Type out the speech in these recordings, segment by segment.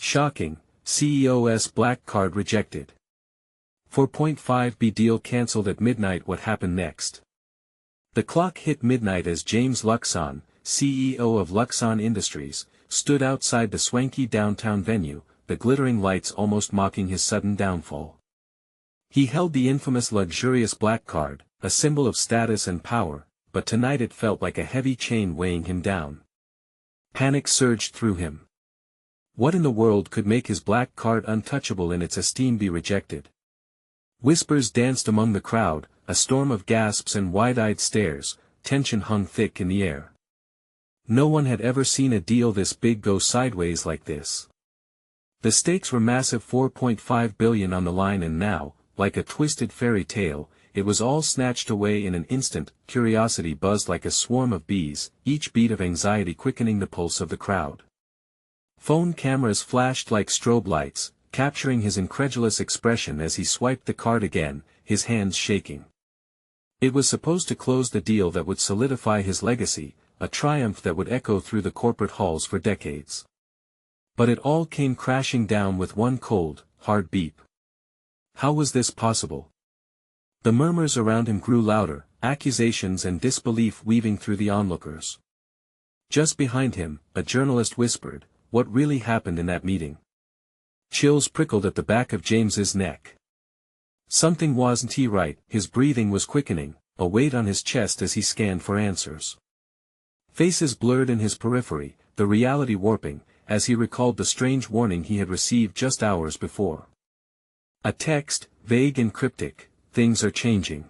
Shocking, CEO's black card rejected. 4.5B deal cancelled at midnight. What happened next? The clock hit midnight as James Lawson, CEO of Lawson Industries, stood outside the swanky downtown venue, the glittering lights almost mocking his sudden downfall. He held the infamous luxurious black card, a symbol of status and power, but tonight it felt like a heavy chain weighing him down. Panic surged through him. What in the world could make his black card untouchable and its esteem be rejected? Whispers danced among the crowd, a storm of gasps and wide-eyed stares, tension hung thick in the air. No one had ever seen a deal this big go sideways like this. The stakes were massive, 4.5 billion on the line, and now, like a twisted fairy tale, it was all snatched away in an instant. Curiosity buzzed like a swarm of bees, each beat of anxiety quickening the pulse of the crowd. Phone cameras flashed like strobe lights, capturing his incredulous expression as he swiped the card again, his hands shaking. It was supposed to close the deal that would solidify his legacy, a triumph that would echo through the corporate halls for decades. But it all came crashing down with one cold, hard beep. How was this possible? The murmurs around him grew louder, accusations and disbelief weaving through the onlookers. Just behind him, a journalist whispered, "What really happened in that meeting?" Chills prickled at the back of James's neck. Something wasn't right. His breathing was quickening, a weight on his chest as he scanned for answers. Faces blurred in his periphery, the reality warping, as he recalled the strange warning he had received just hours before. A text, vague and cryptic, "Things are changing.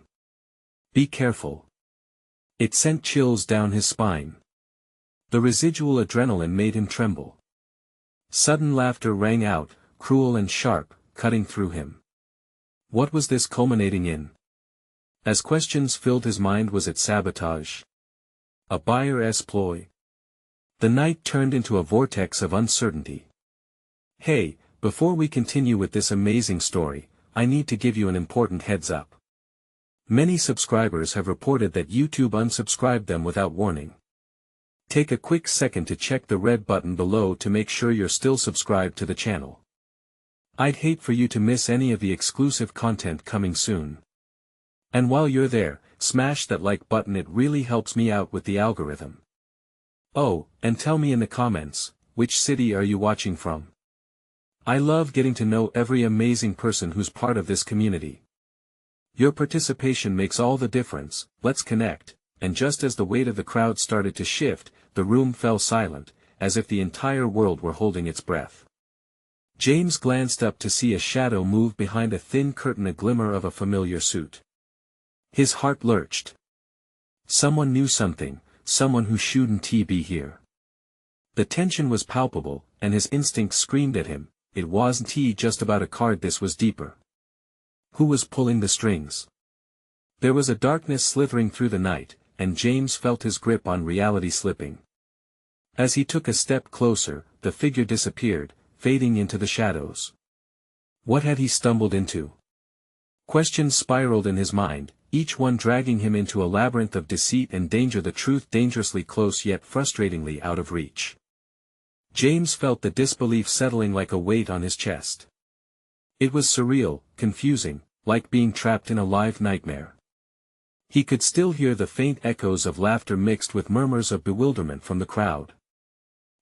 Be careful." It sent chills down his spine. The residual adrenaline made him tremble. Sudden laughter rang out, cruel and sharp, cutting through him. What was this culminating in? As questions filled his mind, was it sabotage? A buyer's ploy? The night turned into a vortex of uncertainty. Hey, before we continue with this amazing story, I need to give you an important heads up. Many subscribers have reported that YouTube unsubscribed them without warning. Take a quick second to check the red button below to make sure you're still subscribed to the channel. I'd hate for you to miss any of the exclusive content coming soon. And while you're there, smash that like button, it really helps me out with the algorithm. Oh, and tell me in the comments, which city are you watching from? I love getting to know every amazing person who's part of this community. Your participation makes all the difference. Let's connect. And just as the weight of the crowd started to shift, the room fell silent, as if the entire world were holding its breath. James glanced up to see a shadow move behind a thin curtain, a glimmer of a familiar suit. His heart lurched. Someone knew something, someone who shouldn't be here. The tension was palpable, and his instincts screamed at him, it wasn't just about a card, this was deeper. Who was pulling the strings? There was a darkness slithering through the night, and James felt his grip on reality slipping. As he took a step closer, the figure disappeared, fading into the shadows. What had he stumbled into? Questions spiraled in his mind, each one dragging him into a labyrinth of deceit and danger, the truth dangerously close yet frustratingly out of reach. James felt the disbelief settling like a weight on his chest. It was surreal, confusing, like being trapped in a live nightmare. He could still hear the faint echoes of laughter mixed with murmurs of bewilderment from the crowd.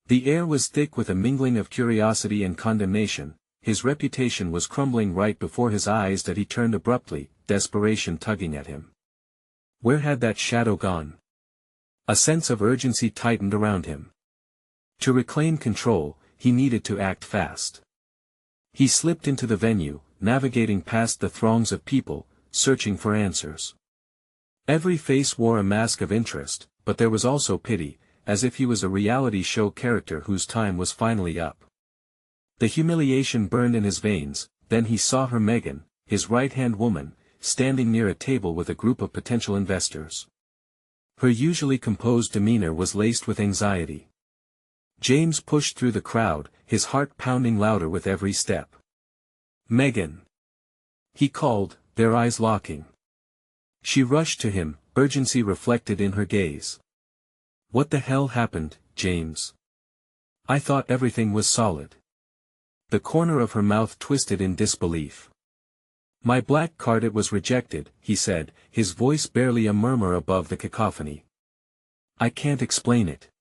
The air was thick with a mingling of curiosity and condemnation. His reputation was crumbling right before his eyes that he turned abruptly, desperation tugging at him. Where had that shadow gone? A sense of urgency tightened around him. To reclaim control, he needed to act fast. He slipped into the venue, navigating past the throngs of people, searching for answers. Every face wore a mask of interest, but there was also pity, as if he was a reality show character whose time was finally up. The humiliation burned in his veins. Then he saw her, Megan, his right-hand woman, standing near a table with a group of potential investors. Her usually composed demeanor was laced with anxiety. James pushed through the crowd, his heart pounding louder with every step. "Megan!" he called, their eyes locking. She rushed to him, urgency reflected in her gaze. "What the hell happened, James? I thought everything was solid." The corner of her mouth twisted in disbelief. "My black card, it was rejected," he said, his voice barely a murmur above the cacophony. "I can't explain it.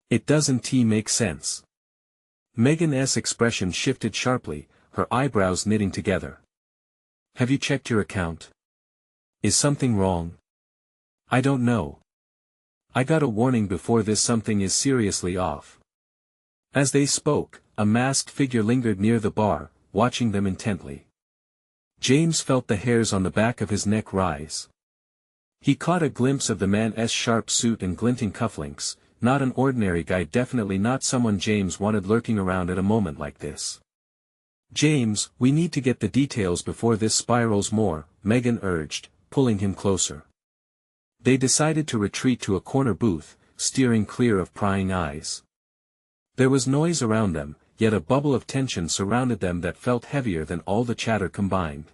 It doesn't make sense." Megan's expression shifted sharply, her eyebrows knitting together. "Have you checked your account? Is something wrong?" "I don't know. I got a warning before this, something is seriously off." As they spoke, a masked figure lingered near the bar, watching them intently. James felt the hairs on the back of his neck rise. He caught a glimpse of the man's sharp suit and glinting cufflinks, not an ordinary guy, definitely not someone James wanted lurking around at a moment like this. "James, we need to get the details before this spirals more," Megan urged, pulling him closer. They decided to retreat to a corner booth, steering clear of prying eyes. There was noise around them, yet a bubble of tension surrounded them that felt heavier than all the chatter combined.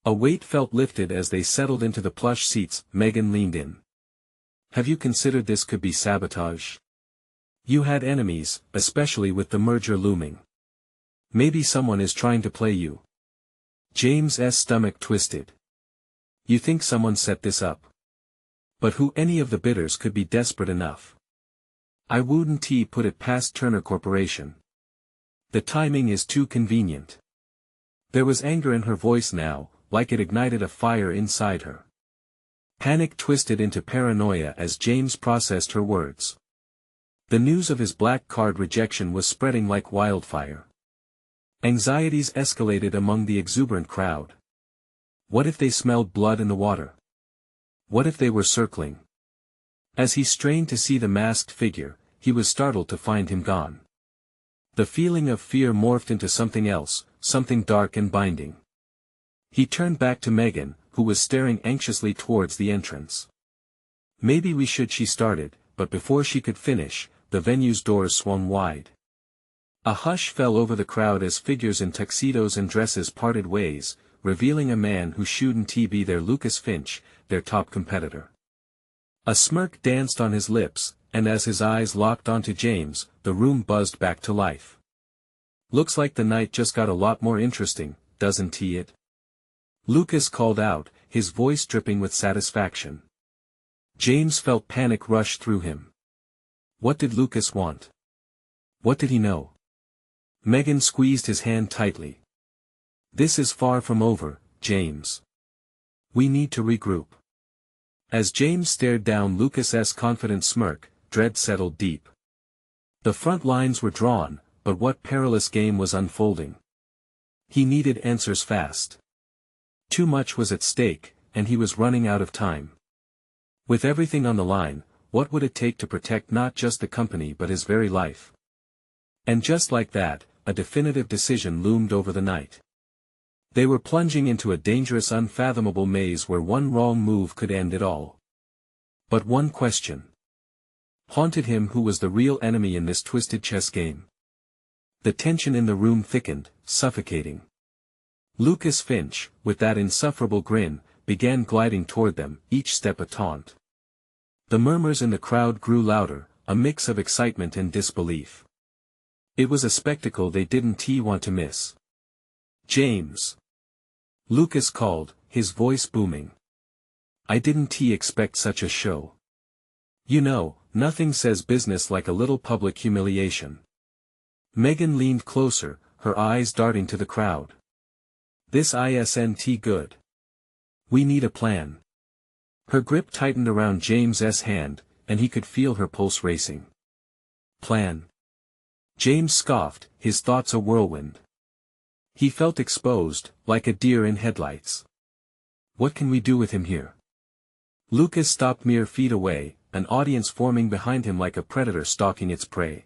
A weight felt lifted as they settled into the plush seats. Megan leaned in. "Have you considered this could be sabotage? You had enemies, especially with the merger looming. Maybe someone is trying to play you." James's stomach twisted. "You think someone set this up? But who? Any of the bidders could be desperate enough. I wouldn't put it past Turner Corporation. The timing is too convenient." There was anger in her voice now, like it ignited a fire inside her. Panic twisted into paranoia as James processed her words. The news of his black card rejection was spreading like wildfire. Anxieties escalated among the exuberant crowd. What if they smelled blood in the water? What if they were circling? As he strained to see the masked figure, he was startled to find him gone. The feeling of fear morphed into something else, something dark and binding. He turned back to Megan, who was staring anxiously towards the entrance. "Maybe we should," she started, but before she could finish, the venue's doors swung wide. A hush fell over the crowd as figures in tuxedos and dresses parted ways, revealing a man who shouldn't be there, Lucas Finch, their top competitor. A smirk danced on his lips, and as his eyes locked onto James, the room buzzed back to life. "Looks like the night just got a lot more interesting, doesn't it?" Lucas called out, his voice dripping with satisfaction. James felt panic rush through him. What did Lucas want? What did he know? Megan squeezed his hand tightly. "This is far from over, James. We need to regroup." As James stared down Lucas's confident smirk, dread settled deep. The front lines were drawn, but what perilous game was unfolding? He needed answers fast. Too much was at stake, and he was running out of time. With everything on the line, what would it take to protect not just the company but his very life? And just like that, a definitive decision loomed over the night. They were plunging into a dangerous, unfathomable maze where one wrong move could end it all. But one question haunted him: who was the real enemy in this twisted chess game? The tension in the room thickened, suffocating. Lucas Finch, with that insufferable grin, began gliding toward them, each step a taunt. The murmurs in the crowd grew louder, a mix of excitement and disbelief. It was a spectacle they didn't want to miss. "James!" Lucas called, his voice booming. "I didn't expect such a show. You know, nothing says business like a little public humiliation." Megan leaned closer, her eyes darting to the crowd. "This isn't good. We need a plan." Her grip tightened around James's hand, and he could feel her pulse racing. "Plan?" James scoffed, his thoughts a whirlwind. He felt exposed, like a deer in headlights. "What can we do with him here?" Lucas stopped mere feet away, an audience forming behind him like a predator stalking its prey.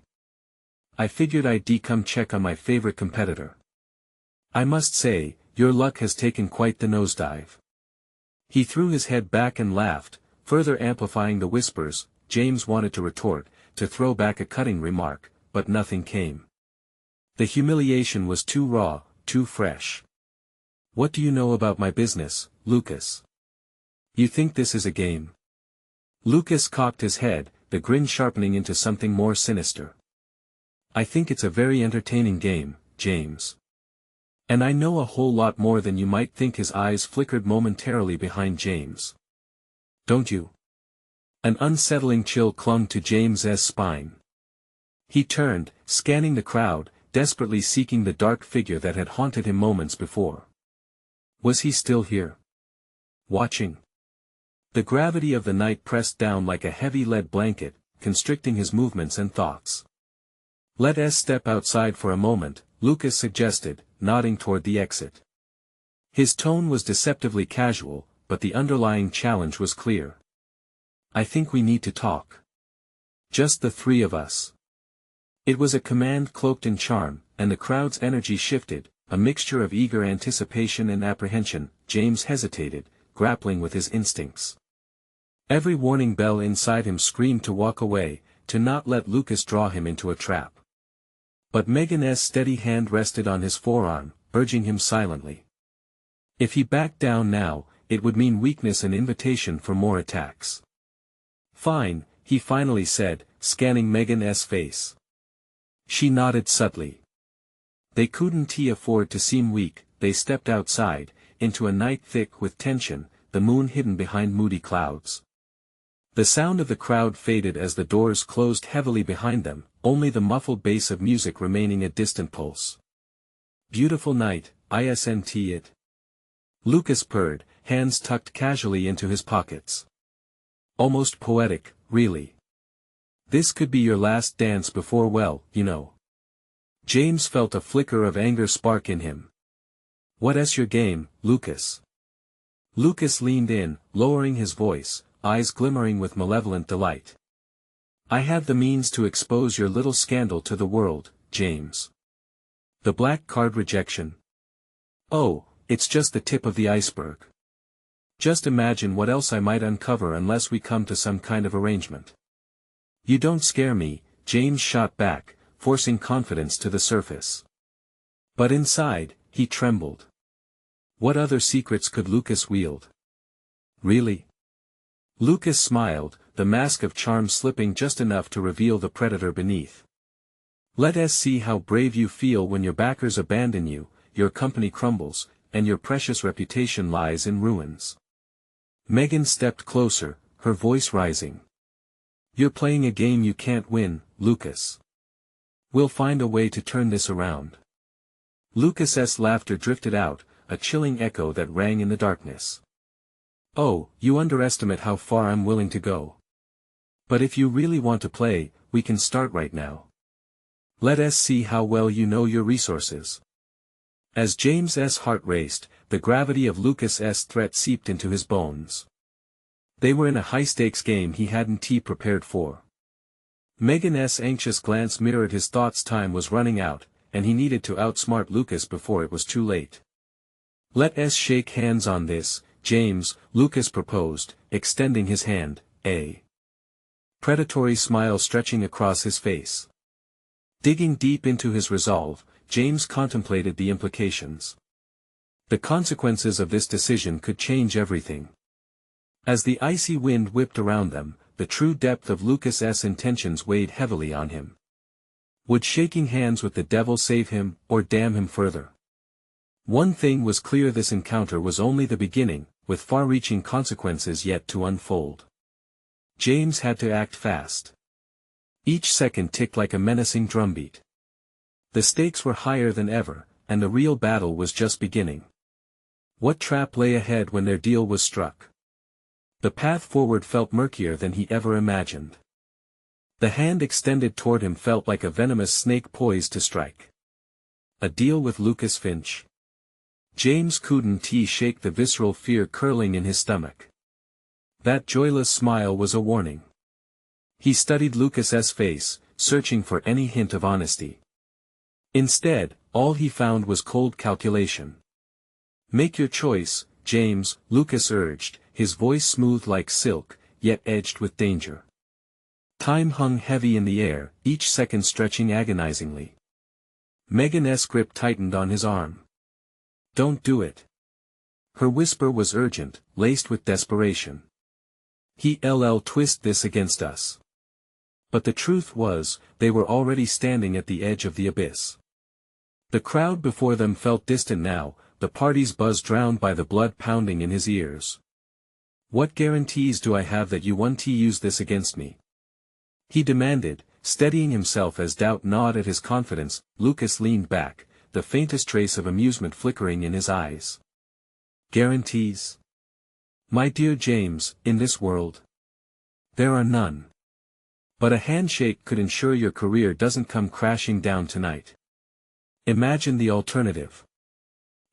"I figured I'd come check on my favorite competitor. I must say, your luck has taken quite the nosedive." He threw his head back and laughed, further amplifying the whispers. James wanted to retort, to throw back a cutting remark, but nothing came. The humiliation was too raw, too fresh. "What do you know about my business, Lucas? You think this is a game?" Lucas cocked his head, the grin sharpening into something more sinister. "I think it's a very entertaining game, James. And I know a whole lot more than you might think. His eyes flickered momentarily behind James. Don't you? An unsettling chill clung to James's spine. He turned, scanning the crowd, desperately seeking the dark figure that had haunted him moments before. Was he still here? Watching? The gravity of the night pressed down like a heavy lead blanket, constricting his movements and thoughts. Let us step outside for a moment, Lucas suggested, nodding toward the exit. His tone was deceptively casual, but the underlying challenge was clear. I think we need to talk. Just the three of us. It was a command cloaked in charm, and the crowd's energy shifted, a mixture of eager anticipation and apprehension. James hesitated, grappling with his instincts. Every warning bell inside him screamed to walk away, to not let Lucas draw him into a trap. But Megan's steady hand rested on his forearm, urging him silently. If he backed down now, it would mean weakness and invitation for more attacks. Fine, he finally said, scanning Megan's face. She nodded subtly. They couldn't afford to seem weak. They stepped outside, into a night thick with tension, the moon hidden behind moody clouds. The sound of the crowd faded as the doors closed heavily behind them, only the muffled bass of music remaining a distant pulse. Beautiful night, isn't it? Lucas purred, hands tucked casually into his pockets. Almost poetic, really. This could be your last dance before, well, you know. James felt a flicker of anger spark in him. What's your game, Lucas? Lucas leaned in, lowering his voice, eyes glimmering with malevolent delight. I have the means to expose your little scandal to the world, James. The black card rejection. Oh, it's just the tip of the iceberg. Just imagine what else I might uncover unless we come to some kind of arrangement. You don't scare me, James shot back, forcing confidence to the surface. But inside, he trembled. What other secrets could Lucas wield? Really? Lucas smiled, the mask of charm slipping just enough to reveal the predator beneath. Let us see how brave you feel when your backers abandon you, your company crumbles, and your precious reputation lies in ruins. Megan stepped closer, her voice rising. You're playing a game you can't win, Lucas. We'll find a way to turn this around. Lucas's laughter drifted out, a chilling echo that rang in the darkness. Oh, you underestimate how far I'm willing to go. But if you really want to play, we can start right now. Let us see how well you know your resources. As James's heart raced, the gravity of Lucas's threat seeped into his bones. They were in a high-stakes game he hadn't prepared for. Megan's anxious glance mirrored his thoughts. Time was running out, and he needed to outsmart Lucas before it was too late. Let us shake hands on this, James, Lucas proposed, extending his hand, a predatory smile stretching across his face. Digging deep into his resolve, James contemplated the implications. The consequences of this decision could change everything. As the icy wind whipped around them, the true depth of Lucas's intentions weighed heavily on him. Would shaking hands with the devil save him, or damn him further? One thing was clear: this encounter was only the beginning, with far-reaching consequences yet to unfold. James had to act fast. Each second ticked like a menacing drumbeat. The stakes were higher than ever, and the real battle was just beginning. What trap lay ahead when their deal was struck? The path forward felt murkier than he ever imagined. The hand extended toward him felt like a venomous snake poised to strike. A deal with Lucas Finch? James couldn't shake the visceral fear curling in his stomach. That joyless smile was a warning. He studied Lucas's face, searching for any hint of honesty. Instead, all he found was cold calculation. Make your choice, James, Lucas urged, his voice smooth like silk, yet edged with danger. Time hung heavy in the air, each second stretching agonizingly. Megan's grip tightened on his arm. Don't do it. Her whisper was urgent, laced with desperation. He'll twist this against us. But the truth was, they were already standing at the edge of the abyss. The crowd before them felt distant now, the party's buzz drowned by the blood pounding in his ears. "What guarantees do I have that you won't use this against me?" he demanded, steadying himself as doubt gnawed at his confidence. Lucas leaned back, the faintest trace of amusement flickering in his eyes. "Guarantees? My dear James, in this world, there are none. But a handshake could ensure your career doesn't come crashing down tonight. Imagine the alternative."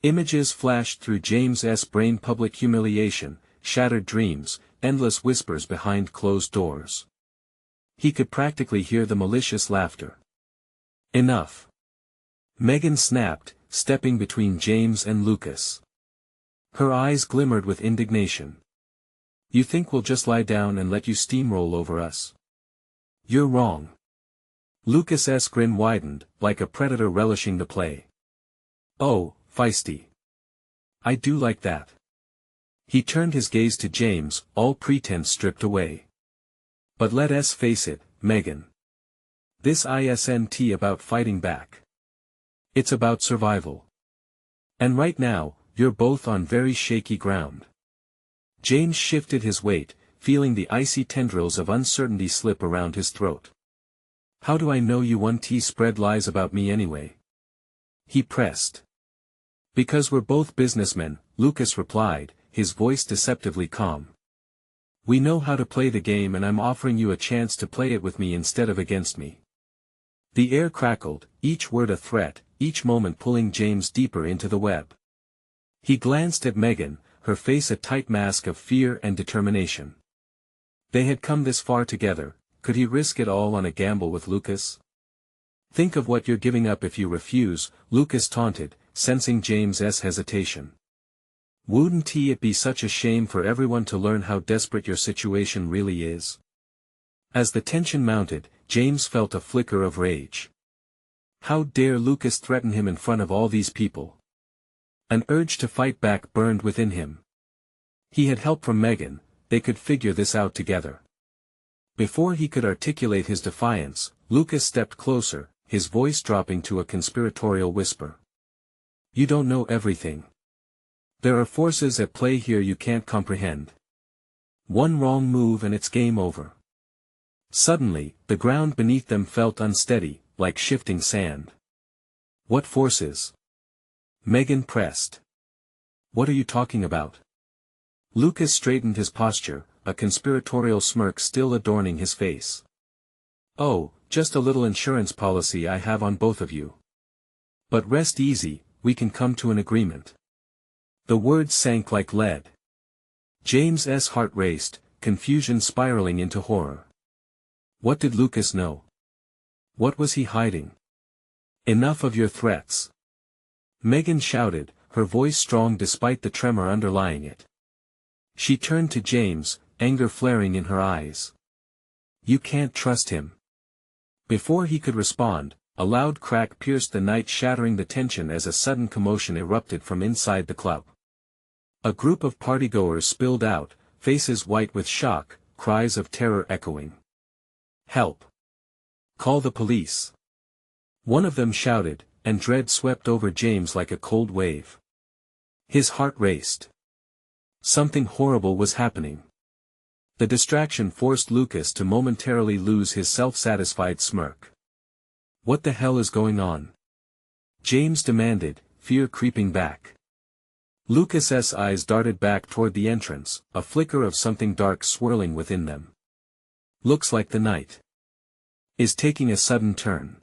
Images flashed through James's brain: public humiliation, shattered dreams, endless whispers behind closed doors. He could practically hear the malicious laughter. "Enough!" Megan snapped, stepping between James and Lucas. Her eyes glimmered with indignation. "You think we'll just lie down and let you steamroll over us? You're wrong." Lucas's grin widened, like a predator relishing the play. "Oh, feisty. I do like that." He turned his gaze to James, all pretense stripped away. "But let's face it, Megan. This isn't about fighting back. It's about survival. And right now, you're both on very shaky ground." James shifted his weight, feeling the icy tendrils of uncertainty slip around his throat. "How do I know you won't spread lies about me anyway?" he pressed. "Because we're both businessmen," Lucas replied, his voice deceptively calm. "We know how to play the game, and I'm offering you a chance to play it with me instead of against me." The air crackled, each word a threat, each moment pulling James deeper into the web. He glanced at Megan, her face a tight mask of fear and determination. They had come this far together, could he risk it all on a gamble with Lucas? "Think of what you're giving up if you refuse," Lucas taunted, sensing James's hesitation. "Wouldn't it be such a shame for everyone to learn how desperate your situation really is?" As the tension mounted, James felt a flicker of rage. How dare Lucas threaten him in front of all these people? An urge to fight back burned within him. He had help from Megan, they could figure this out together. Before he could articulate his defiance, Lucas stepped closer, his voice dropping to a conspiratorial whisper. "You don't know everything. There are forces at play here you can't comprehend. One wrong move and it's game over." Suddenly, the ground beneath them felt unsteady, like shifting sand. "What forces?" Megan pressed. "What are you talking about?" Lucas straightened his posture, a conspiratorial smirk still adorning his face. "Oh, just a little insurance policy I have on both of you. But rest easy, we can come to an agreement." The words sank like lead. James's heart raced, confusion spiraling into horror. What did Lucas know? What was he hiding? "Enough of your threats!" Megan shouted, her voice strong despite the tremor underlying it. She turned to James, anger flaring in her eyes. "You can't trust him." Before he could respond, a loud crack pierced the night, shattering the tension as a sudden commotion erupted from inside the club. A group of partygoers spilled out, faces white with shock, cries of terror echoing. "Help! Call the police!" One of them shouted, and dread swept over James like a cold wave. His heart raced. Something horrible was happening. The distraction forced Lucas to momentarily lose his self-satisfied smirk. "What the hell is going on?" James demanded, fear creeping back. Lucas's eyes darted back toward the entrance, a flicker of something dark swirling within them. "Looks like the night is taking a sudden turn."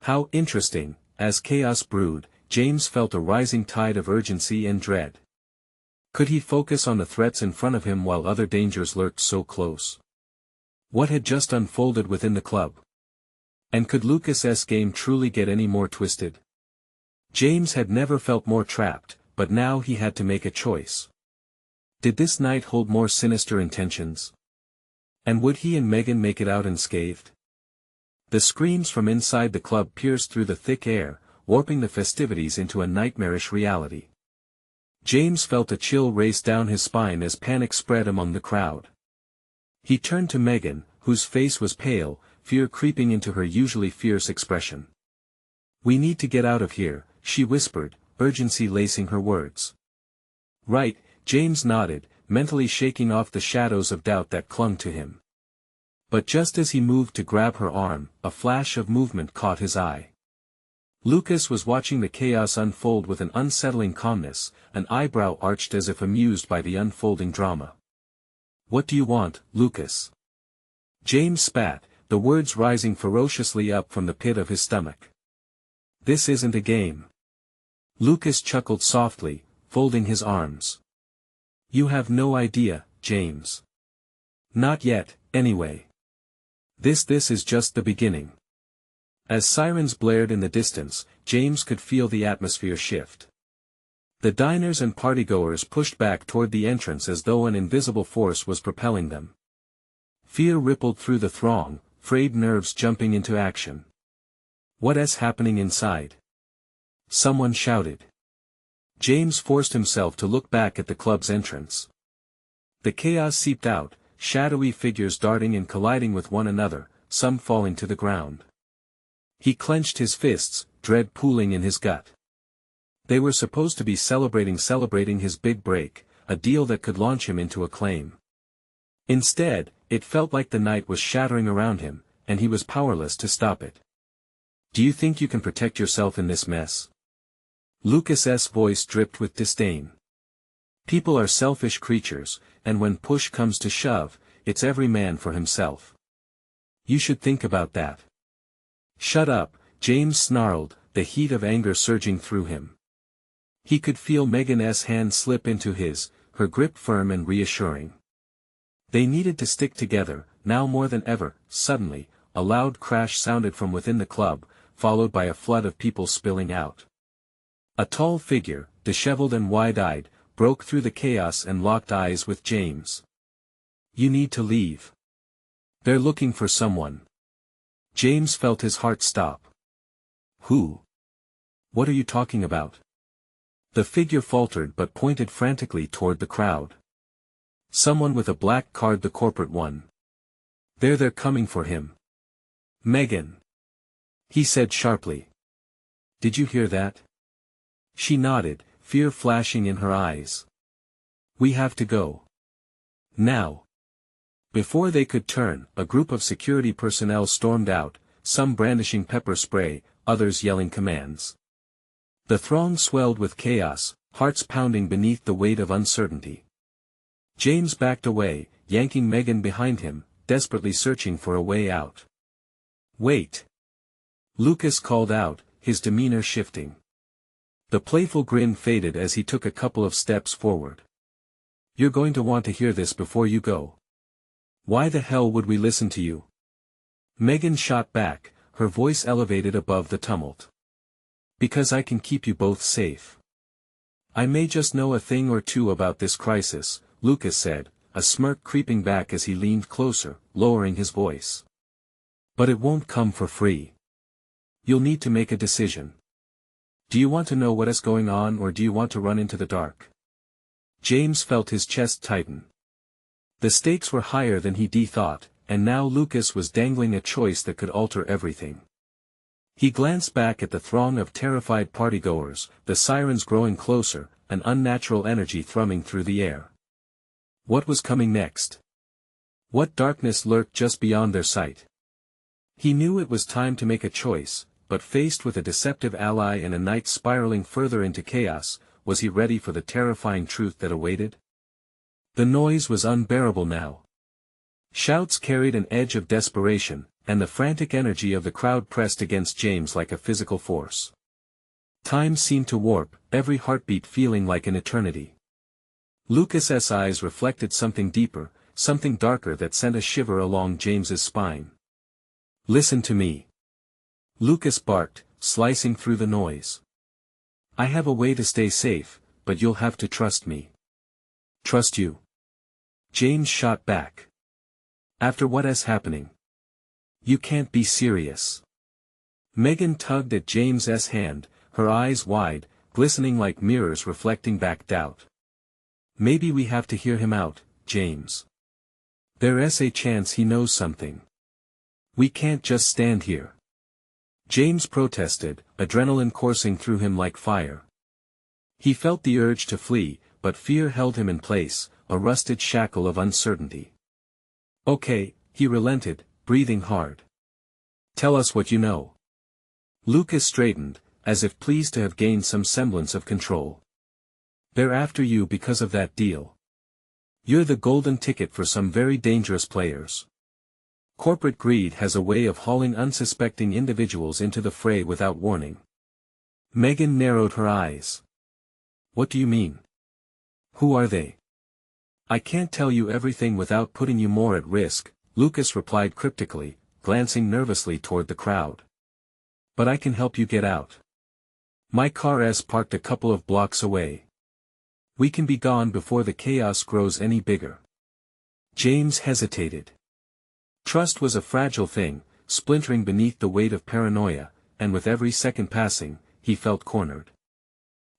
How interesting. As chaos brewed, James felt a rising tide of urgency and dread. Could he focus on the threats in front of him while other dangers lurked so close? What had just unfolded within the club? And could Lucas's game truly get any more twisted? James had never felt more trapped, but now he had to make a choice. Did this night hold more sinister intentions? And would he and Megan make it out unscathed? The screams from inside the club pierced through the thick air, warping the festivities into a nightmarish reality. James felt a chill race down his spine as panic spread among the crowd. He turned to Megan, whose face was pale, fear creeping into her usually fierce expression. We need to get out of here, she whispered, urgency lacing her words. Right, James nodded, mentally shaking off the shadows of doubt that clung to him. But just as he moved to grab her arm, a flash of movement caught his eye. Lucas was watching the chaos unfold with an unsettling calmness, an eyebrow arched as if amused by the unfolding drama. What do you want, Lucas? James spat, the words rising ferociously up from the pit of his stomach. This isn't a game. Lucas chuckled softly, folding his arms. You have no idea, James. Not yet, anyway. This is just the beginning. As sirens blared in the distance, James could feel the atmosphere shift. The diners and partygoers pushed back toward the entrance as though an invisible force was propelling them. Fear rippled through the throng, frayed nerves jumping into action. What's happening inside? Someone shouted. James forced himself to look back at the club's entrance. The chaos seeped out, shadowy figures darting and colliding with one another, some falling to the ground. He clenched his fists, dread pooling in his gut. They were supposed to be celebrating his big break, a deal that could launch him into acclaim. Instead, it felt like the night was shattering around him, and he was powerless to stop it. Do you think you can protect yourself in this mess? Lucas's voice dripped with disdain. People are selfish creatures, and when push comes to shove, it's every man for himself. You should think about that. Shut up, James snarled, the heat of anger surging through him. He could feel Megan's hand slip into his, her grip firm and reassuring. They needed to stick together, now more than ever. Suddenly, a loud crash sounded from within the club, followed by a flood of people spilling out. A tall figure, disheveled and wide-eyed, broke through the chaos and locked eyes with James. You need to leave. They're looking for someone. James felt his heart stop. Who? What are you talking about? The figure faltered but pointed frantically toward the crowd. Someone with a black card, the corporate one. They're coming for him. Megan. He said sharply. Did you hear that? She nodded, fear flashing in her eyes. We have to go. Now. Before they could turn, a group of security personnel stormed out, some brandishing pepper spray, others yelling commands. The throng swelled with chaos, hearts pounding beneath the weight of uncertainty. James backed away, yanking Megan behind him, desperately searching for a way out. Wait. Lucas called out, his demeanor shifting. The playful grin faded as he took a couple of steps forward. You're going to want to hear this before you go. Why the hell would we listen to you? Megan shot back, her voice elevated above the tumult. Because I can keep you both safe. I may just know a thing or two about this crisis, Lucas said, a smirk creeping back as he leaned closer, lowering his voice. But it won't come for free. You'll need to make a decision. Do you want to know what is going on, or do you want to run into the dark? James felt his chest tighten. The stakes were higher than he thought, and now Lucas was dangling a choice that could alter everything. He glanced back at the throng of terrified partygoers, the sirens growing closer, an unnatural energy thrumming through the air. What was coming next? What darkness lurked just beyond their sight? He knew it was time to make a choice, but faced with a deceptive ally and a night spiraling further into chaos, was he ready for the terrifying truth that awaited? The noise was unbearable now. Shouts carried an edge of desperation, and the frantic energy of the crowd pressed against James like a physical force. Time seemed to warp, every heartbeat feeling like an eternity. Lucas's eyes reflected something deeper, something darker that sent a shiver along James's spine. Listen to me. Lucas barked, slicing through the noise. I have a way to stay safe, but you'll have to trust me. Trust you? James shot back. After what is happening? You can't be serious. Megan tugged at James's hand, her eyes wide, glistening like mirrors reflecting back doubt. Maybe we have to hear him out, James. There's a chance he knows something. We can't just stand here. James protested, adrenaline coursing through him like fire. He felt the urge to flee, but fear held him in place, a rusted shackle of uncertainty. Okay, he relented, breathing hard. Tell us what you know. Lucas straightened, as if pleased to have gained some semblance of control. They're after you because of that deal. You're the golden ticket for some very dangerous players. Corporate greed has a way of hauling unsuspecting individuals into the fray without warning. Megan narrowed her eyes. What do you mean? Who are they? I can't tell you everything without putting you more at risk, Lucas replied cryptically, glancing nervously toward the crowd. But I can help you get out. My car is parked a couple of blocks away. We can be gone before the chaos grows any bigger. James hesitated. Trust was a fragile thing, splintering beneath the weight of paranoia, and with every second passing, he felt cornered.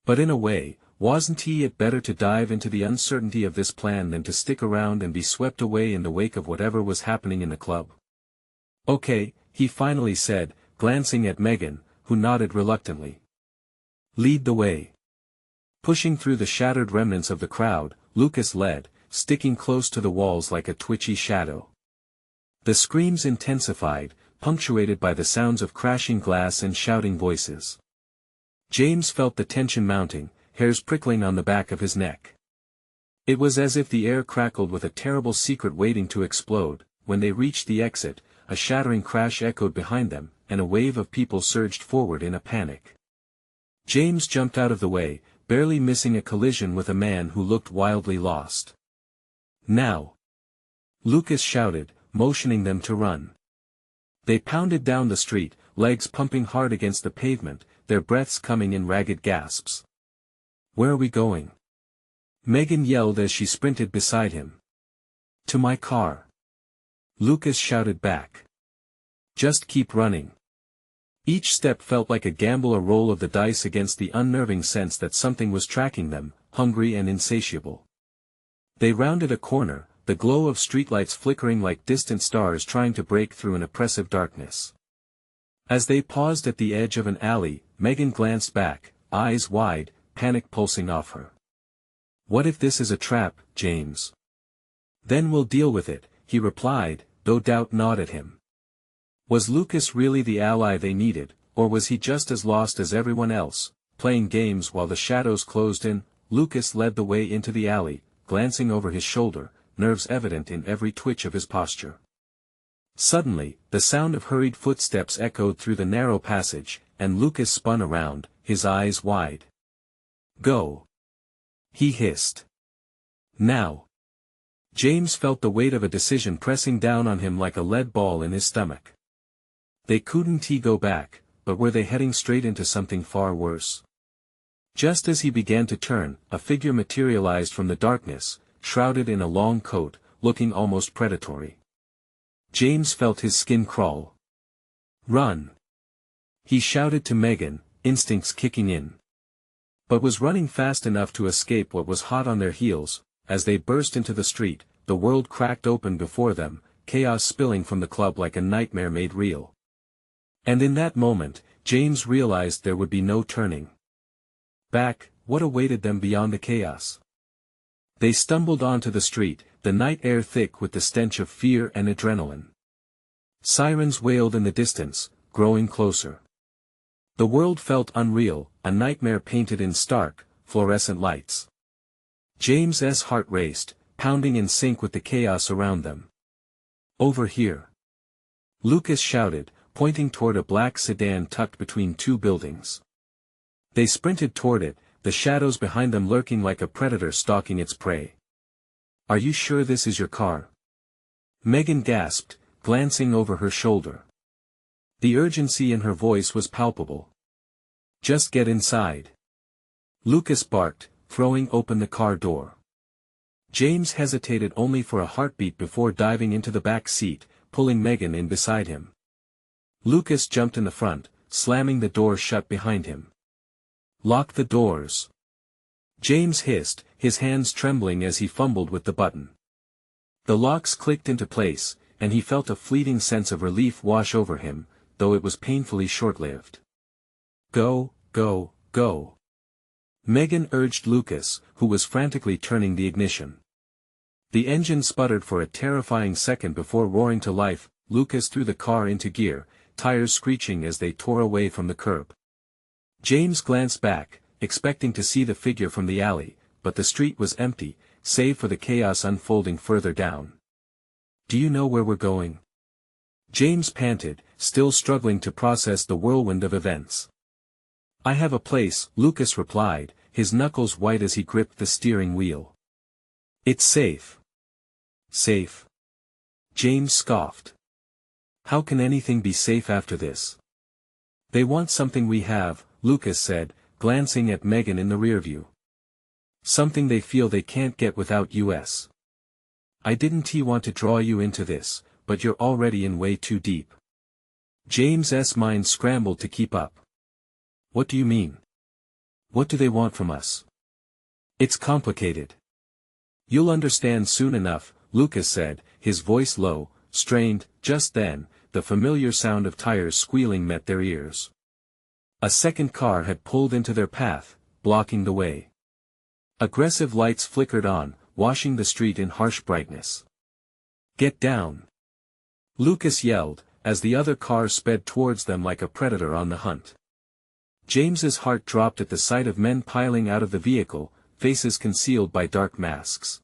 But in a way, wasn't it better to dive into the uncertainty of this plan than to stick around and be swept away in the wake of whatever was happening in the club? Okay, he finally said, glancing at Megan, who nodded reluctantly. Lead the way. Pushing through the shattered remnants of the crowd, Lucas led, sticking close to the walls like a twitchy shadow. The screams intensified, punctuated by the sounds of crashing glass and shouting voices. James felt the tension mounting, hairs prickling on the back of his neck. It was as if the air crackled with a terrible secret waiting to explode. When they reached the exit, a shattering crash echoed behind them, and a wave of people surged forward in a panic. James jumped out of the way, barely missing a collision with a man who looked wildly lost. Now! Lucas shouted, motioning them to run. They pounded down the street, legs pumping hard against the pavement, their breaths coming in ragged gasps. Where are we going? Megan yelled as she sprinted beside him. To my car. Lucas shouted back. Just keep running. Each step felt like a gamble, a roll of the dice against the unnerving sense that something was tracking them, hungry and insatiable. They rounded a corner, the glow of streetlights flickering like distant stars trying to break through an oppressive darkness. As they paused at the edge of an alley, Megan glanced back, eyes wide, panic pulsing off her. What if this is a trap, James? Then we'll deal with it, he replied, though doubt gnawed at him. Was Lucas really the ally they needed, or was he just as lost as everyone else, playing games while the shadows closed in? Lucas led the way into the alley, glancing over his shoulder, nerves evident in every twitch of his posture. Suddenly, the sound of hurried footsteps echoed through the narrow passage, and Lucas spun around, his eyes wide. Go! He hissed. Now! James felt the weight of a decision pressing down on him like a lead ball in his stomach. They couldn't go back, but were they heading straight into something far worse? Just as he began to turn, a figure materialized from the darkness, shrouded in a long coat, looking almost predatory. James felt his skin crawl. Run! He shouted to Megan, instincts kicking in. But was running fast enough to escape what was hot on their heels. As they burst into the street, the world cracked open before them, chaos spilling from the club like a nightmare made real. And in that moment, James realized there would be no turning back. What awaited them beyond the chaos? They stumbled onto the street, the night air thick with the stench of fear and adrenaline. Sirens wailed in the distance, growing closer. The world felt unreal, a nightmare painted in stark, fluorescent lights. James's heart raced, pounding in sync with the chaos around them. Over here! Lucas shouted, pointing toward a black sedan tucked between two buildings. They sprinted toward it, the shadows behind them lurking like a predator stalking its prey. Are you sure this is your car? Megan gasped, glancing over her shoulder. The urgency in her voice was palpable. Just get inside. Lucas barked, throwing open the car door. James hesitated only for a heartbeat before diving into the back seat, pulling Megan in beside him. Lucas jumped in the front, slamming the door shut behind him. Lock the doors. James hissed, his hands trembling as he fumbled with the button. The locks clicked into place, and he felt a fleeting sense of relief wash over him, though it was painfully short-lived. Go, go, go. Megan urged Lucas, who was frantically turning the ignition. The engine sputtered for a terrifying second before roaring to life. Lucas threw the car into gear, tires screeching as they tore away from the curb. James glanced back, expecting to see the figure from the alley, but the street was empty, save for the chaos unfolding further down. Do you know where we're going? James panted, still struggling to process the whirlwind of events. I have a place, Lucas replied, his knuckles white as he gripped the steering wheel. It's safe. Safe? James scoffed. How can anything be safe after this? They want something we have, Lucas said, glancing at Megan in the rearview. Something they feel they can't get without us. I didn't want to draw you into this, but you're already in way too deep. James's mind scrambled to keep up. What do you mean? What do they want from us? It's complicated. You'll understand soon enough, Lucas said, his voice low, strained. Just then, the familiar sound of tires squealing met their ears. A second car had pulled into their path, blocking the way. Aggressive lights flickered on, washing the street in harsh brightness. Get down! Lucas yelled, as the other car sped towards them like a predator on the hunt. James's heart dropped at the sight of men piling out of the vehicle, faces concealed by dark masks.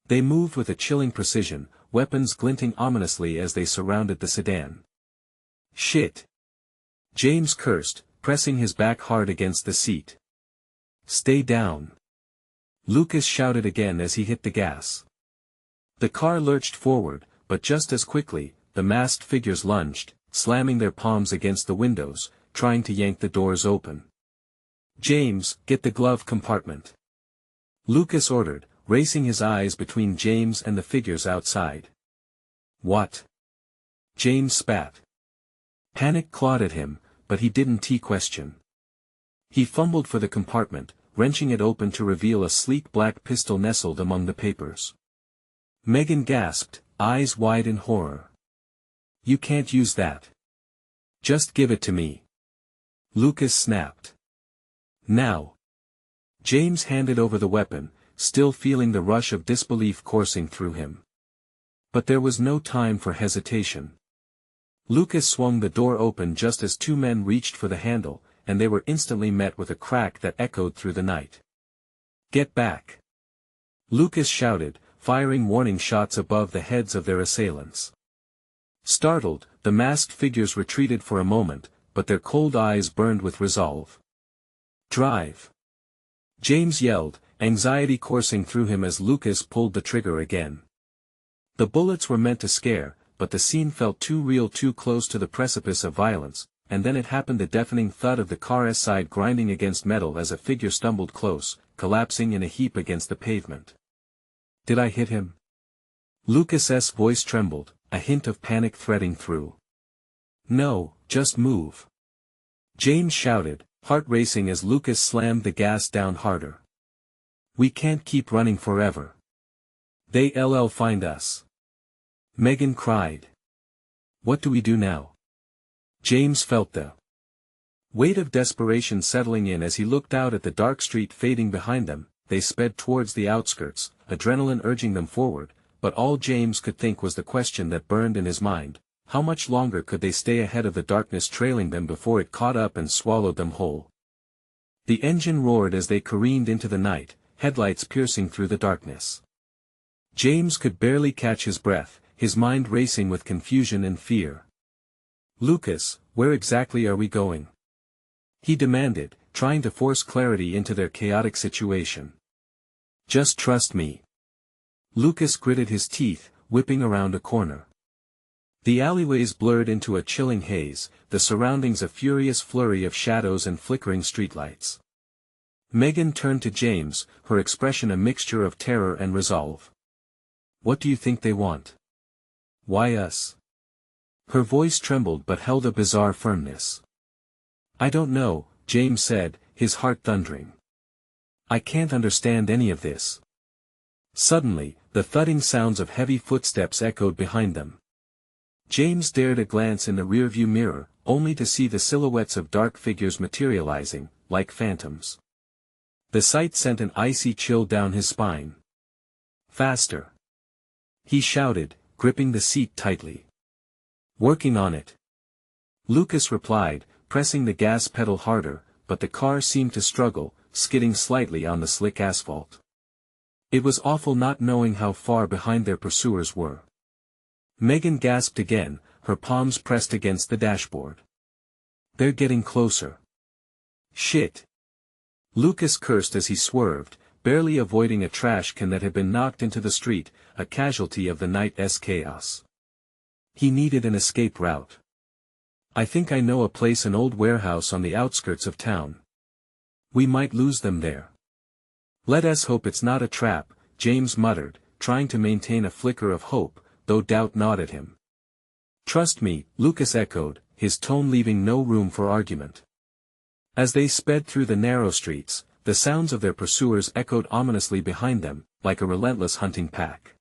They moved with a chilling precision, weapons glinting ominously as they surrounded the sedan. Shit! James cursed, pressing his back hard against the seat. Stay down! Lucas shouted again as he hit the gas. The car lurched forward, but just as quickly, the masked figures lunged, slamming their palms against the windows, trying to yank the doors open. James, get the glove compartment. Lucas ordered, racing his eyes between James and the figures outside. What? James spat. Panic clawed at him, but he didn't question. He fumbled for the compartment, wrenching it open to reveal a sleek black pistol nestled among the papers. Megan gasped, eyes wide in horror. You can't use that. Just give it to me. Lucas snapped. Now. James handed over the weapon, still feeling the rush of disbelief coursing through him. But there was no time for hesitation. Lucas swung the door open just as two men reached for the handle, and they were instantly met with a crack that echoed through the night. Get back! Lucas shouted, firing warning shots above the heads of their assailants. Startled, the masked figures retreated for a moment, but their cold eyes burned with resolve. Drive! James yelled, anxiety coursing through him as Lucas pulled the trigger again. The bullets were meant to scare, but the scene felt too real, too close to the precipice of violence, and then it happened, the deafening thud of the car's side grinding against metal as a figure stumbled close, collapsing in a heap against the pavement. Did I hit him? Lucas's voice trembled, a hint of panic threading through. No, just move. James shouted, heart racing as Lucas slammed the gas down harder. We can't keep running forever. They'll find us. Megan cried. What do we do now? James felt the weight of desperation settling in as he looked out at the dark street fading behind them. They sped towards the outskirts, adrenaline urging them forward, but all James could think was the question that burned in his mind: how much longer could they stay ahead of the darkness trailing them before it caught up and swallowed them whole? The engine roared as they careened into the night, headlights piercing through the darkness. James could barely catch his breath, his mind racing with confusion and fear. Lucas, where exactly are we going? He demanded, trying to force clarity into their chaotic situation. Just trust me. Lucas gritted his teeth, whipping around a corner. The alleyways blurred into a chilling haze, the surroundings a furious flurry of shadows and flickering streetlights. Megan turned to James, her expression a mixture of terror and resolve. What do you think they want? Why us? Her voice trembled but held a bizarre firmness. I don't know, James said, his heart thundering. I can't understand any of this. Suddenly, the thudding sounds of heavy footsteps echoed behind them. James dared a glance in the rearview mirror, only to see the silhouettes of dark figures materializing, like phantoms. The sight sent an icy chill down his spine. "Faster!" he shouted, gripping the seat tightly. "Working on it," Lucas replied, pressing the gas pedal harder, but the car seemed to struggle, skidding slightly on the slick asphalt. It was awful not knowing how far behind their pursuers were. Megan gasped again, her palms pressed against the dashboard. "They're getting closer." "Shit!" Lucas cursed as he swerved, barely avoiding a trash can that had been knocked into the street, a casualty of the night's chaos. He needed an escape route. "I think I know a place, an old warehouse on the outskirts of town. We might lose them there." "Let us hope it's not a trap," James muttered, trying to maintain a flicker of hope, though doubt gnawed at him. "Trust me," Lucas echoed, his tone leaving no room for argument. As they sped through the narrow streets, the sounds of their pursuers echoed ominously behind them, like a relentless hunting pack.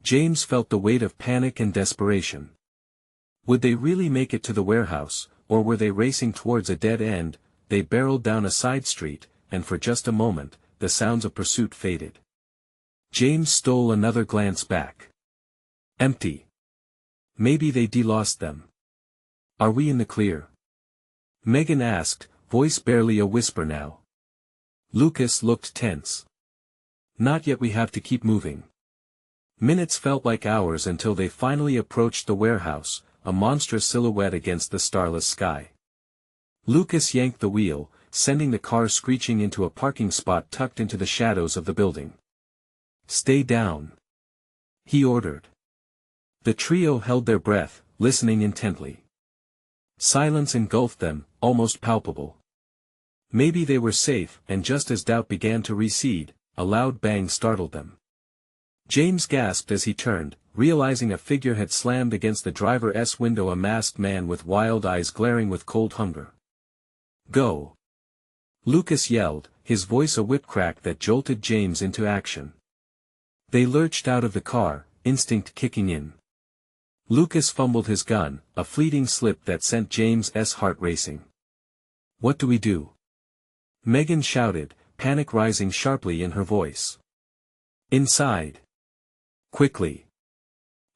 James felt the weight of panic and desperation. Would they really make it to the warehouse, or were they racing towards a dead end? They barreled down a side street, and for just a moment, the sounds of pursuit faded. James stole another glance back. Empty. Maybe they lost them. "Are we in the clear?" Megan asked, voice barely a whisper now. Lucas looked tense. "Not yet, we have to keep moving." Minutes felt like hours until they finally approached the warehouse, a monstrous silhouette against the starless sky. Lucas yanked the wheel, sending the car screeching into a parking spot tucked into the shadows of the building. "Stay down," he ordered. The trio held their breath, listening intently. Silence engulfed them, almost palpable. Maybe they were safe, and just as doubt began to recede, a loud bang startled them. James gasped as he turned, realizing a figure had slammed against the driver's window, a masked man with wild eyes glaring with cold hunger. "Go!" Lucas yelled, his voice a whip crack that jolted James into action. They lurched out of the car, instinct kicking in. Lucas fumbled his gun, a fleeting slip that sent James's heart racing. "What do we do?" Megan shouted, panic rising sharply in her voice. "Inside! Quickly!"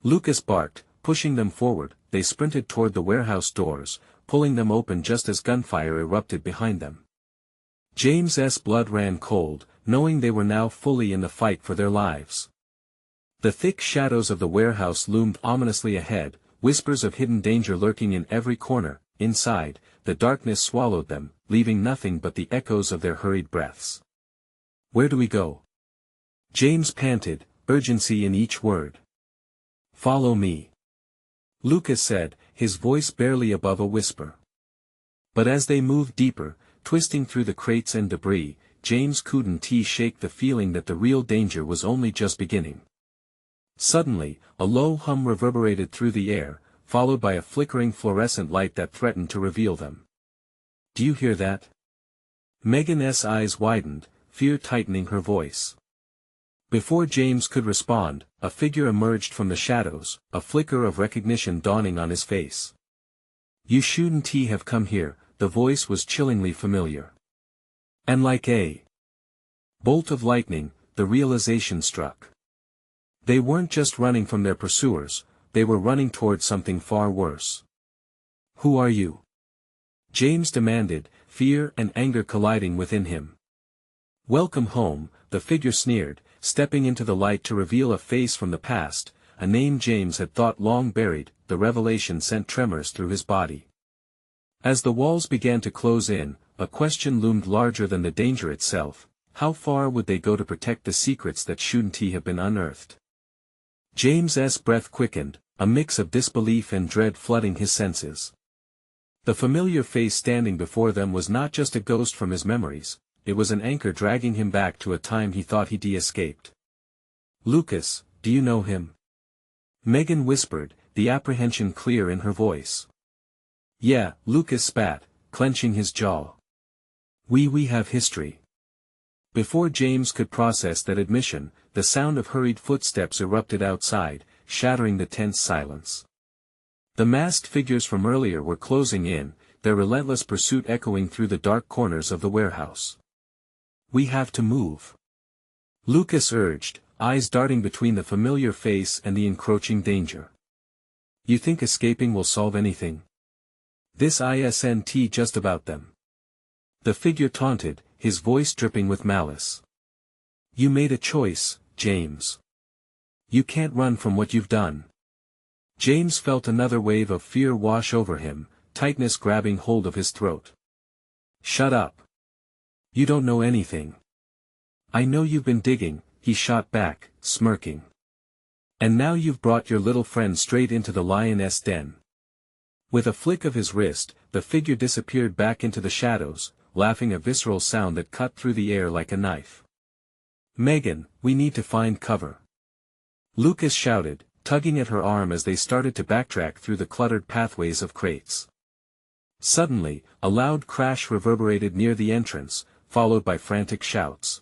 Lucas barked, pushing them forward. They sprinted toward the warehouse doors, pulling them open just as gunfire erupted behind them. James's blood ran cold, knowing they were now fully in the fight for their lives. The thick shadows of the warehouse loomed ominously ahead, whispers of hidden danger lurking in every corner. Inside, the darkness swallowed them, leaving nothing but the echoes of their hurried breaths. "Where do we go?" James panted, urgency in each word. "Follow me," Lucas said, his voice barely above a whisper. But as they moved deeper, twisting through the crates and debris, James couldn't shake the feeling that the real danger was only just beginning. Suddenly, a low hum reverberated through the air, followed by a flickering fluorescent light that threatened to reveal them. "Do you hear that?" Megan's eyes widened, fear tightening her voice. Before James could respond, a figure emerged from the shadows, a flicker of recognition dawning on his face. "You shouldn't have come here," the voice was chillingly familiar. And like a bolt of lightning, the realization struck. They weren't just running from their pursuers, they were running toward something far worse. "Who are you?" James demanded, fear and anger colliding within him. "Welcome home," the figure sneered, stepping into the light to reveal a face from the past, a name James had thought long buried. The revelation sent tremors through his body. As the walls began to close in, a question loomed larger than the danger itself: how far would they go to protect the secrets that shouldn't have been unearthed? James's breath quickened, a mix of disbelief and dread flooding his senses. The familiar face standing before them was not just a ghost from his memories, it was an anchor dragging him back to a time he thought he'd escaped. "Lucas, do you know him?" Megan whispered, the apprehension clear in her voice. "Yeah," Lucas spat, clenching his jaw. We have history." Before James could process that admission, the sound of hurried footsteps erupted outside, shattering the tense silence. The masked figures from earlier were closing in, their relentless pursuit echoing through the dark corners of the warehouse. "We have to move," Lucas urged, eyes darting between the familiar face and the encroaching danger. "You think escaping will solve anything? This isn't just about them." The figure taunted, his voice dripping with malice. "You made a choice, James. You can't run from what you've done." James felt another wave of fear wash over him, tightness grabbing hold of his throat. "Shut up. You don't know anything." "I know you've been digging," he shot back, smirking. "And now you've brought your little friend straight into the lioness den." With a flick of his wrist, the figure disappeared back into the shadows, laughing a visceral sound that cut through the air like a knife. "Megan, we need to find cover," Lucas shouted, tugging at her arm as they started to backtrack through the cluttered pathways of crates. Suddenly, a loud crash reverberated near the entrance, followed by frantic shouts.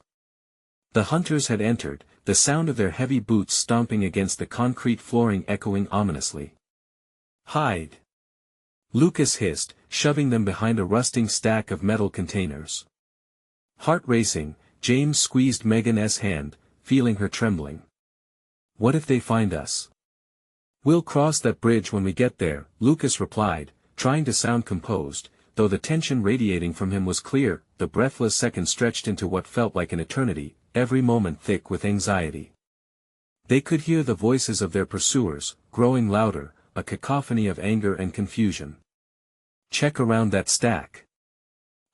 The hunters had entered, the sound of their heavy boots stomping against the concrete flooring echoing ominously. "Hide!" Lucas hissed, shoving them behind a rusting stack of metal containers. Heart racing, James squeezed Megan's hand, feeling her trembling. "What if they find us?" "We'll cross that bridge when we get there," Lucas replied, trying to sound composed, though the tension radiating from him was clear. The breathless seconds stretched into what felt like an eternity, every moment thick with anxiety. They could hear the voices of their pursuers, growing louder, a cacophony of anger and confusion. "Check around that stack.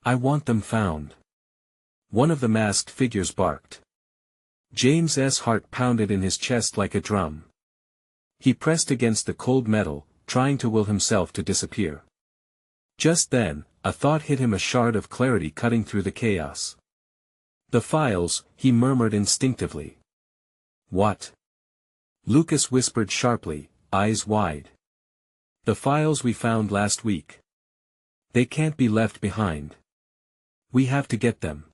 I want them found," one of the masked figures barked. James's heart pounded in his chest like a drum. He pressed against the cold metal, trying to will himself to disappear. Just then, a thought hit him, a shard of clarity cutting through the chaos. "The files," he murmured instinctively. "What?" Lucas whispered sharply, eyes wide. "The files we found last week. They can't be left behind. We have to get them."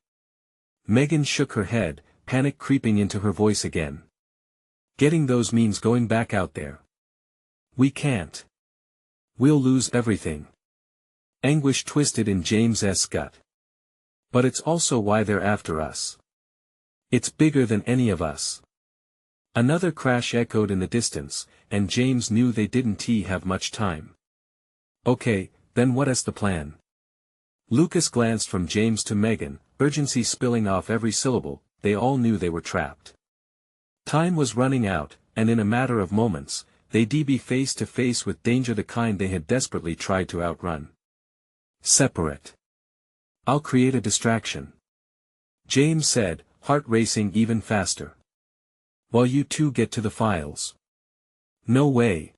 Megan shook her head, panic creeping into her voice again. "Getting those means going back out there. We can't. We'll lose everything." Anguish twisted in James's gut. "But it's also why they're after us. It's bigger than any of us." Another crash echoed in the distance, and James knew they didn't have much time. "Okay, then what is the plan?" Lucas glanced from James to Megan, urgency spilling off every syllable. They all knew they were trapped. Time was running out, and in a matter of moments, they'd be face to face with danger, the kind they had desperately tried to outrun. "Separate. I'll create a distraction," James said, heart racing even faster. "While you two get to the files." "No way."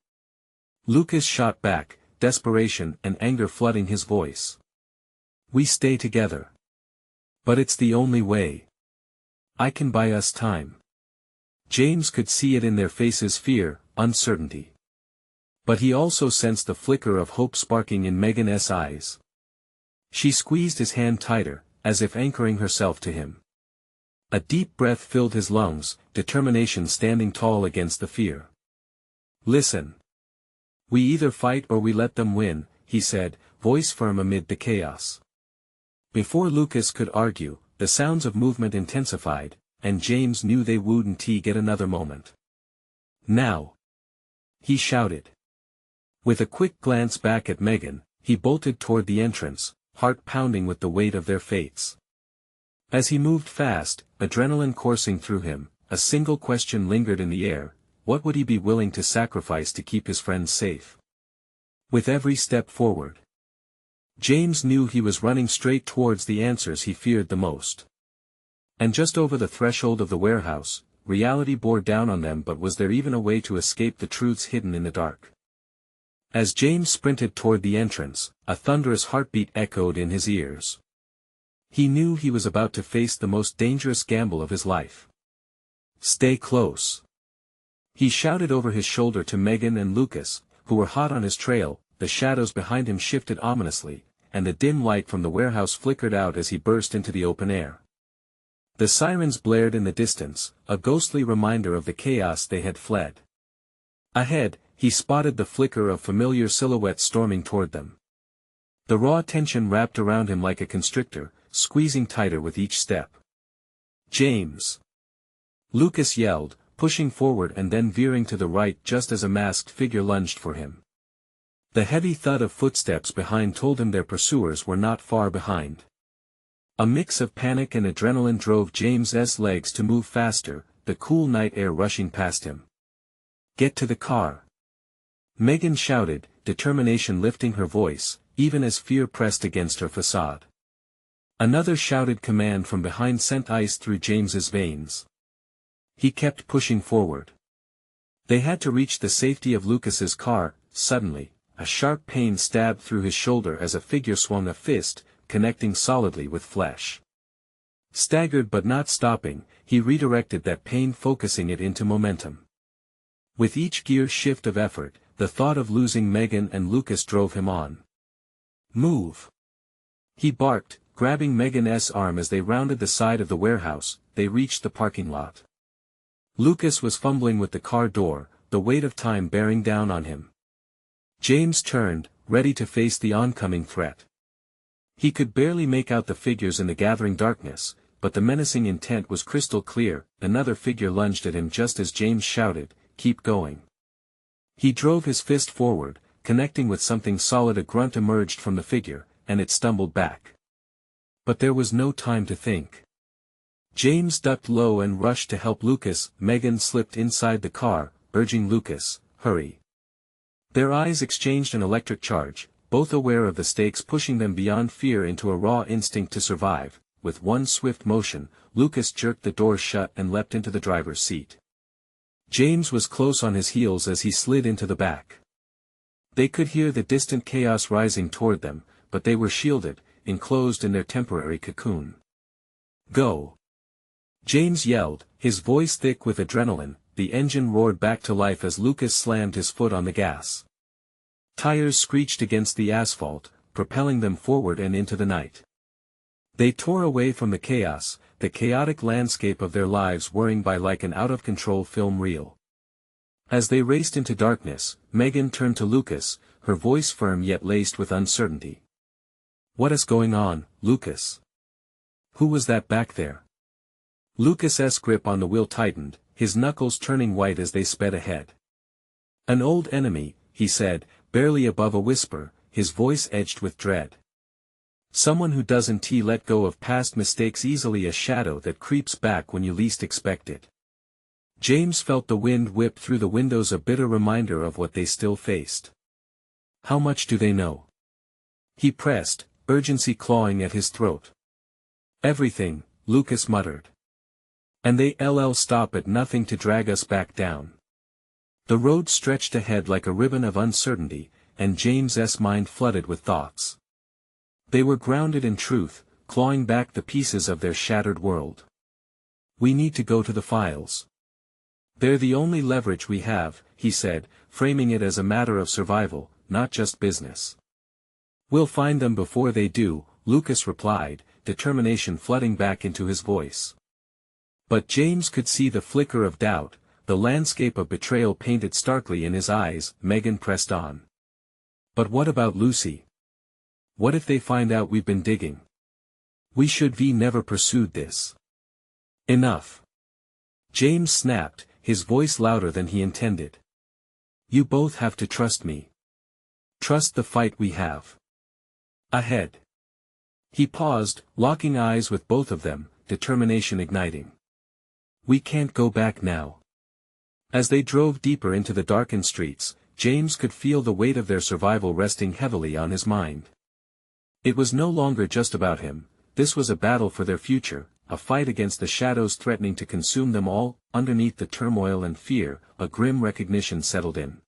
Lucas shot back, desperation and anger flooding his voice. "We stay together. But it's the only way. I can buy us time." James could see it in their faces, fear, uncertainty. But he also sensed the flicker of hope sparking in Megan's eyes. She squeezed his hand tighter, as if anchoring herself to him. A deep breath filled his lungs, determination standing tall against the fear. "Listen. We either fight or we let them win," he said, voice firm amid the chaos. Before Lucas could argue, the sounds of movement intensified, and James knew they wouldn't get another moment. "Now!" he shouted. With a quick glance back at Megan, he bolted toward the entrance, heart pounding with the weight of their fates. As he moved fast, adrenaline coursing through him, a single question lingered in the air: what would he be willing to sacrifice to keep his friends safe? With every step forward, James knew he was running straight towards the answers he feared the most. And just over the threshold of the warehouse, reality bore down on them. But was there even a way to escape the truths hidden in the dark? As James sprinted toward the entrance, a thunderous heartbeat echoed in his ears. He knew he was about to face the most dangerous gamble of his life. "Stay close," he shouted over his shoulder to Megan and Lucas, who were hot on his trail. The shadows behind him shifted ominously, and the dim light from the warehouse flickered out as he burst into the open air. The sirens blared in the distance, a ghostly reminder of the chaos they had fled. Ahead, he spotted the flicker of familiar silhouettes storming toward them. The raw tension wrapped around him like a constrictor, squeezing tighter with each step. "James!" Lucas yelled, pushing forward and then veering to the right just as a masked figure lunged for him. The heavy thud of footsteps behind told him their pursuers were not far behind. A mix of panic and adrenaline drove James's legs to move faster, the cool night air rushing past him. "Get to the car!" Megan shouted, determination lifting her voice, even as fear pressed against her facade. Another shouted command from behind sent ice through James's veins. He kept pushing forward. They had to reach the safety of Lucas's car. Suddenly, a sharp pain stabbed through his shoulder as a figure swung a fist, connecting solidly with flesh. Staggered but not stopping, he redirected that pain, focusing it into momentum. With each gear shift of effort, the thought of losing Megan and Lucas drove him on. "Move!" he barked, grabbing Megan's arm as they rounded the side of the warehouse. They reached the parking lot. Lucas was fumbling with the car door, the weight of time bearing down on him. James turned, ready to face the oncoming threat. He could barely make out the figures in the gathering darkness, but the menacing intent was crystal clear. Another figure lunged at him just as James shouted, "Keep going." He drove his fist forward, connecting with something solid. A grunt emerged from the figure, and it stumbled back. But there was no time to think. James ducked low and rushed to help Lucas. Megan slipped inside the car, urging Lucas, "Hurry." Their eyes exchanged an electric charge, both aware of the stakes pushing them beyond fear into a raw instinct to survive. With one swift motion, Lucas jerked the door shut and leapt into the driver's seat. James was close on his heels as he slid into the back. They could hear the distant chaos rising toward them, but they were shielded, enclosed in their temporary cocoon. "Go!" James yelled, his voice thick with adrenaline. The engine roared back to life as Lucas slammed his foot on the gas. Tires screeched against the asphalt, propelling them forward and into the night. They tore away from the chaos, the chaotic landscape of their lives whirring by like an out-of-control film reel. As they raced into darkness, Megan turned to Lucas, her voice firm yet laced with uncertainty. "What is going on, Lucas? Who was that back there?" Lucas's grip on the wheel tightened, his knuckles turning white as they sped ahead. "An old enemy," he said, barely above a whisper, his voice edged with dread. "Someone who doesn't let go of past mistakes easily, a shadow that creeps back when you least expect it." James felt the wind whip through the windows, a bitter reminder of what they still faced. "How much do they know?" he pressed, urgency clawing at his throat. "Everything," Lucas muttered. "And they'll stop at nothing to drag us back down." The road stretched ahead like a ribbon of uncertainty, and James's mind flooded with thoughts. They were grounded in truth, clawing back the pieces of their shattered world. "We need to go to the files. They're the only leverage we have," he said, framing it as a matter of survival, not just business. "We'll find them before they do," Lucas replied, determination flooding back into his voice. But James could see the flicker of doubt, the landscape of betrayal painted starkly in his eyes. Megan pressed on. "But what about Lucy? What if they find out we've been digging? We should have never pursued this." "Enough!" James snapped, his voice louder than he intended. "You both have to trust me. Trust the fight we have ahead." He paused, locking eyes with both of them, determination igniting. "We can't go back now." As they drove deeper into the darkened streets, James could feel the weight of their survival resting heavily on his mind. It was no longer just about him, this was a battle for their future, a fight against the shadows threatening to consume them all. Underneath the turmoil and fear, a grim recognition settled in.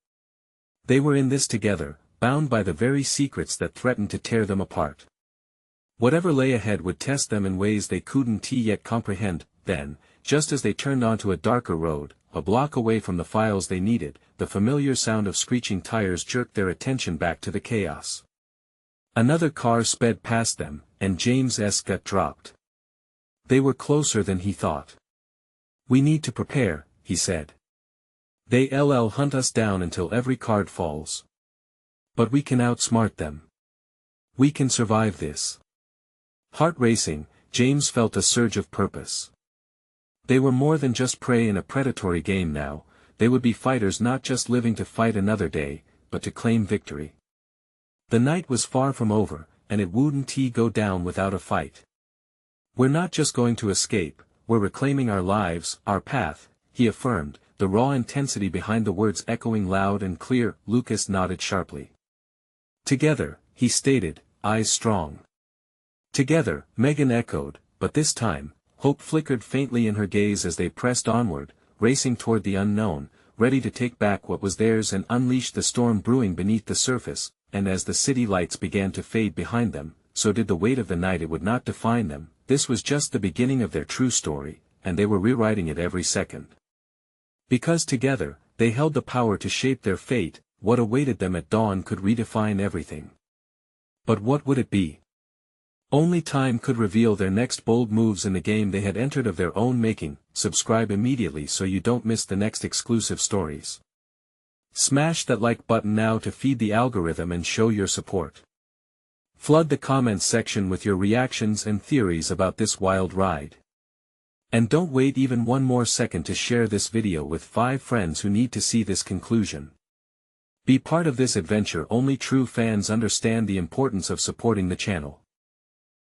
They were in this together, bound by the very secrets that threatened to tear them apart. Whatever lay ahead would test them in ways they couldn't yet comprehend. Then, just as they turned onto a darker road, a block away from the files they needed, the familiar sound of screeching tires jerked their attention back to the chaos. Another car sped past them, and James's gut dropped. They were closer than he thought. "We need to prepare," he said. They'll hunt us down until every card falls. But we can outsmart them. We can survive this. Heart racing, James felt a surge of purpose. They were more than just prey in a predatory game now, they would be fighters not just living to fight another day, but to claim victory. The night was far from over, and it wouldn't go down without a fight. We're not just going to escape, we're reclaiming our lives, our path, he affirmed, the raw intensity behind the words echoing loud and clear. Lucas nodded sharply. Together, he stated, eyes strong. Together, Megan echoed, but this time, hope flickered faintly in her gaze as they pressed onward, racing toward the unknown, ready to take back what was theirs and unleash the storm brewing beneath the surface. And as the city lights began to fade behind them, so did the weight of the night. It would not define them. This was just the beginning of their true story, and they were rewriting it every second. Because together, they held the power to shape their fate. What awaited them at dawn could redefine everything. But what would it be? Only time could reveal their next bold moves in the game they had entered of their own making. Subscribe immediately so you don't miss the next exclusive stories. Smash that like button now to feed the algorithm and show your support. Flood the comments section with your reactions and theories about this wild ride. And don't wait even one more second to share this video with 5 friends who need to see this conclusion. Be part of this adventure. Only true fans understand the importance of supporting the channel.